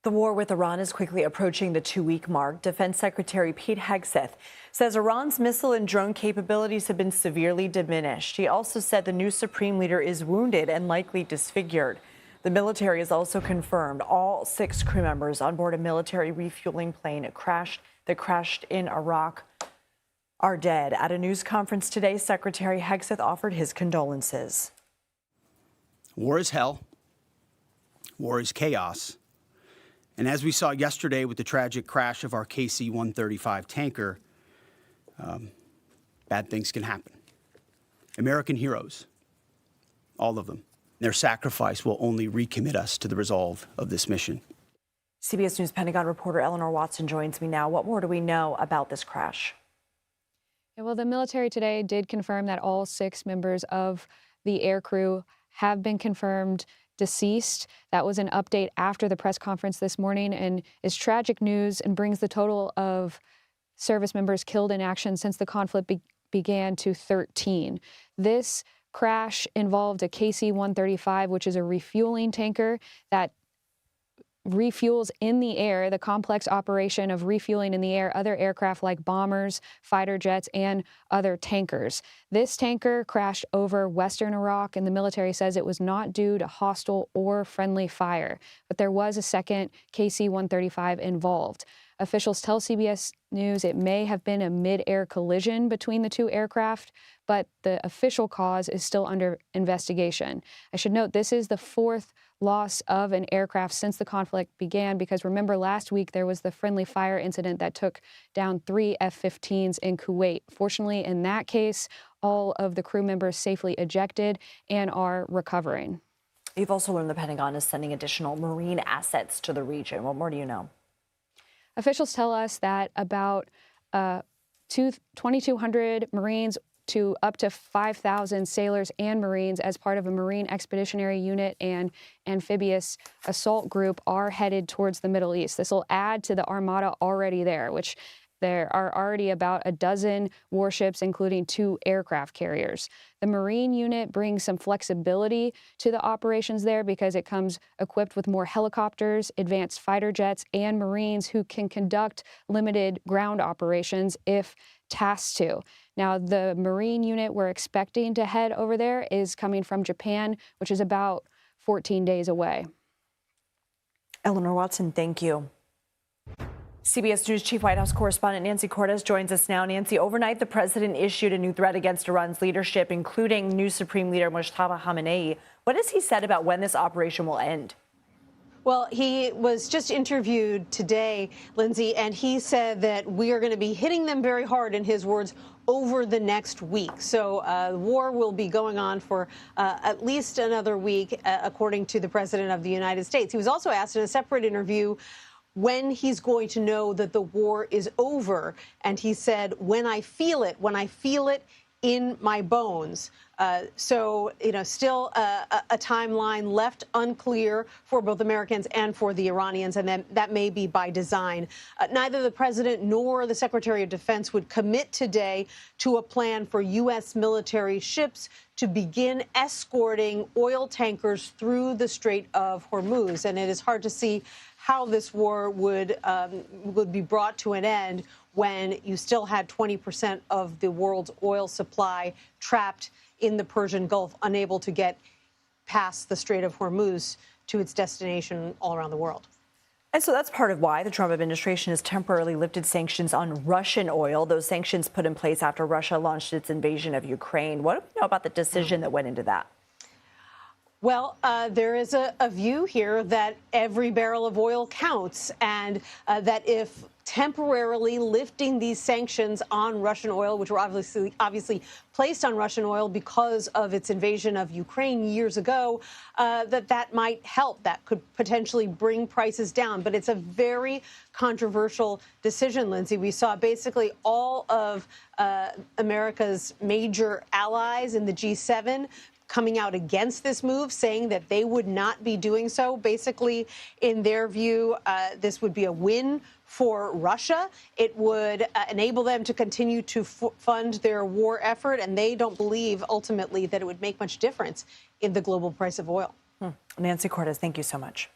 The war with Iran is quickly approaching the 2-week mark. Defense Secretary Pete Hegseth says Iran's missile and drone capabilities have been severely diminished. He also said the new supreme leader is wounded and likely disfigured. The military has also confirmed all 6 crew members on board a military refueling plane that crashed in Iraq are dead. At a news conference today, Secretary Hegseth offered his condolences. War is hell. War is chaos. And as we saw yesterday with the tragic crash of our KC-135 tanker, bad things can happen. American heroes, all of them, their sacrifice will only recommit us to the resolve of this mission. CBS News Pentagon reporter Eleanor Watson joins me now. What more do we know about this crash? Yeah, well, the military today did confirm that all 6 members of the air crew have been confirmed deceased. That was an update after the press conference this morning and is tragic news and brings the total of service members killed in action since the conflict began to 13. This crash involved a KC-135, which is a refueling tanker that refuels in the air, the complex operation of refueling in the air other aircraft like bombers, fighter jets, and other tankers. This tanker crashed over western Iraq, and the military says it was not due to hostile or friendly fire, but there was a second KC-135 involved. Officials tell CBS News it may have been a mid-air collision between the 2 aircraft, but the official cause is still under investigation. I should note this is the 4th loss of an aircraft since the conflict began, because remember last week there was the friendly fire incident that took down 3 F-15s in Kuwait. Fortunately, in that case, all of the crew members safely ejected and are recovering. You've also learned the Pentagon is sending additional Marine assets to the region. What more do you know? Officials tell us that about 2,200 Marines to up to 5,000 sailors and Marines as part of a Marine Expeditionary Unit and amphibious assault group are headed towards the Middle East. This will add to the armada already there, which there are already about a dozen warships, including 2 aircraft carriers. The Marine unit brings some flexibility to the operations there because it comes equipped with more helicopters, advanced fighter jets, and Marines who can conduct limited ground operations if tasked to. Now, the Marine unit we're expecting to head over there is coming from Japan, which is about 14 days away. Eleanor Watson, thank you. CBS News Chief White House correspondent Nancy Cortez joins us now. Nancy, overnight the president issued a new threat against Iran's leadership, including new Supreme Leader Mojtaba Khamenei. What has he said about when this operation will end? Well, he was just interviewed today, Lindsay, and he said that we are going to be hitting them very hard, in his words, over the next week. So the war will be going on for at least another week, according to the President of the United States. He was also asked in a separate interview when he's going to know that the war is over. And he said, when I feel it in my bones. So, still a timeline left unclear for both Americans and for the Iranians, and then that may be by design. Neither the president nor the Secretary of Defense would commit today to a plan for U.S. military ships to begin escorting oil tankers through the Strait of Hormuz. And it is hard to see how this war would be brought to an end when you still had 20% of the world's oil supply trapped in the Persian Gulf, unable to get past the Strait of Hormuz to its destination all around the world. And so that's part of why the Trump administration has temporarily lifted sanctions on Russian oil. Those sanctions put in place after Russia launched its invasion of Ukraine. What do we know about the decision that went into that? Well, there is a view here that every barrel of oil counts, and that if temporarily lifting these sanctions on Russian oil, which were obviously placed on Russian oil because of its invasion of Ukraine years ago, that might help. That could potentially bring prices down. But it's a very controversial decision, Lindsay. We saw basically all of America's major allies in the G7 coming out against this move, saying that they would not be doing so. Basically, in their view, this would be a win for Russia. It would enable them to continue to fund their war effort, and they don't believe ultimately that it would make much difference in the global price of oil. Nancy Cortez, thank you so much.